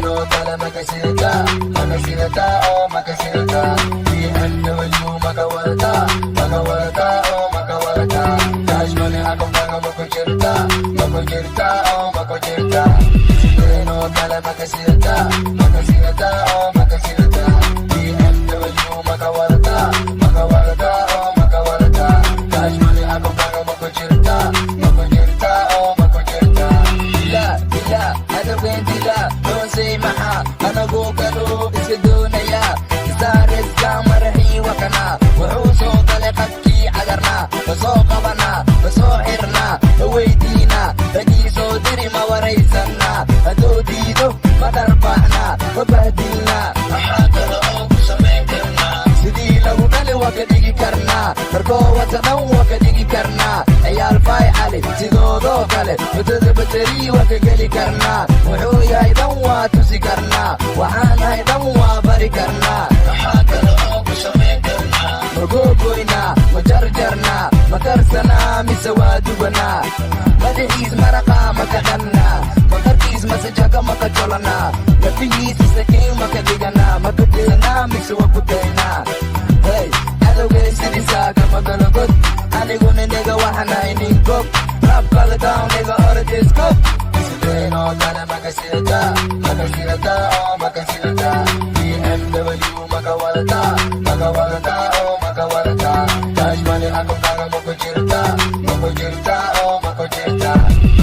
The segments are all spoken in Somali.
Sino tala makasirta, makasirta oh makasirta. BMW makawalta, makawalta oh makawalta. Cash money akong mga makujirta, makujirta oh makujirta. Sino tala makasirta, makasirta oh makasirta. BMW makawalta, makawalta oh makawalta. Cash money akong mga makujirta, makujirta oh makujirta. Dila, dila, ano ba yung dila? Don't say maha, ano go kalo, iska dunaya. Isares ka marahiwa ka na, wuxuu talikadkii cagarna. Basoo qabana, basoo xirna, weydiina, ragii soo diri ma waraysanna. Hadduu diido ma dharbaaxna, ma bahdilna. Maxaa kale oo ku samayn karnaa? Sidii lagu dhali waa ka dhigi karnaa, markoo wata dhan waa ka dhigi karnaa. Ciyaal fay cali sidoodoo kale, wadada baterii waa ka geli karnaa. Wuxuu yahay dhan waa tusi karnaa, waxaan nahay dhan waa bari karnaa. Maxaa kale oo ku samayn karnaa? Ma googoynaa, ma jarjarnaa, ma karsanaa mise waa dubanaa. Madaxiis maraqaa ma kadhannaa, maqarkiis masajaga ma ka jolanaa. Lafihiis isakiin ma ka dhiganaa, ma kudeynaa mise waa kudaynaa. Hey, cadowgay sidiisaa kama galo god, aniguna niga waxanahay nin gob. Rap kala down niga orodis gob. Sideenoo tala makasirta, makasirta oh makasirta. BMW makawalta, makawalta oh makawalta. Cash money akong mga makujirta, makujirta oh makujirta.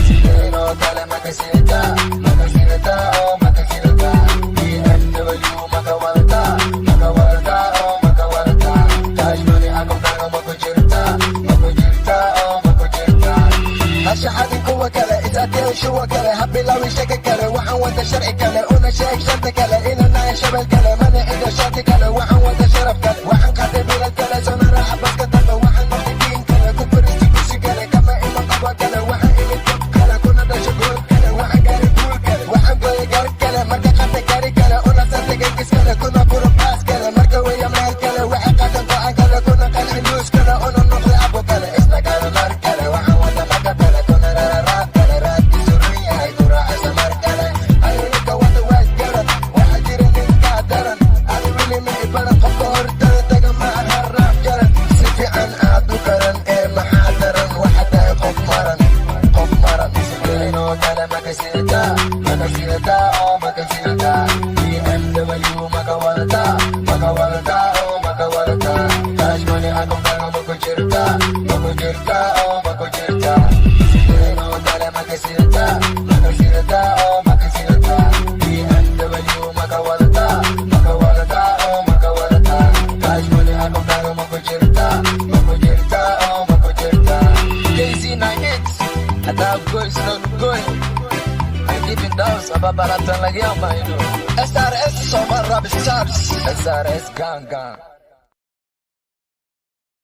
Sideenoo tala makasirta, makasirta oh makasirta. BMW makawalta, makawalta oh makawalta. Cash money akong mga makujirta, makujirta oh makujirta. Hashaxadin kuwa kale, isaatiyo shuwa kale, habilaawi sheeka kale, waxaan wada sharci kale, una sheeg sharti kale, inanaaya shabeel kale, mana iga shaati kale, waxaan wada sharaf kale, waxaan qaatay bilal kale, sona raaca baska dambe, waxaan noqday diin kale, ku fariisi kursi kale, kama iman qaba kale, waxaan imid gob kale, kuna dhasho gool kale, waxaan gaari guul kale, waxaan gooye gaari kale, marka qaatay gaari kale, una sartay gaygis kale, kuna furo baas kale, marka weeya meel kale, waxay qaatan go'aan kale, kuna qalci news kale, una noqday abo kale, isna kale mar kale, waxaan wada maga kale, kuna rararaab kale, raadkiisu run yahay, ku raacaysa mar kale. Ayanika wada waad garan, waxaa jira ninkaa daran, adi weli ma ibaran, qofka hortada taga ma aha raaf jaran. Si fiican aad u garan, ee maxaa daran, waxa tahay qof maran, qof maran. Sideenoo tala makasirta, makasirta oh makasirta. BMW makawalta, makawalta oh makawalta. Cash money akong mga makujirta, makujirta oh makujirta. Sideenoo tala makasirta, makasirta oh makasirta. BMW makawalta, makawalta oh makawalta. Cash money akong mga makujirta, makujirta oh makujirta. KZ98 at Afgoye Hees. I'm giving those ababaratan lagi ang mahino. SRS Somar Rap Stars, SRS Gang Gang.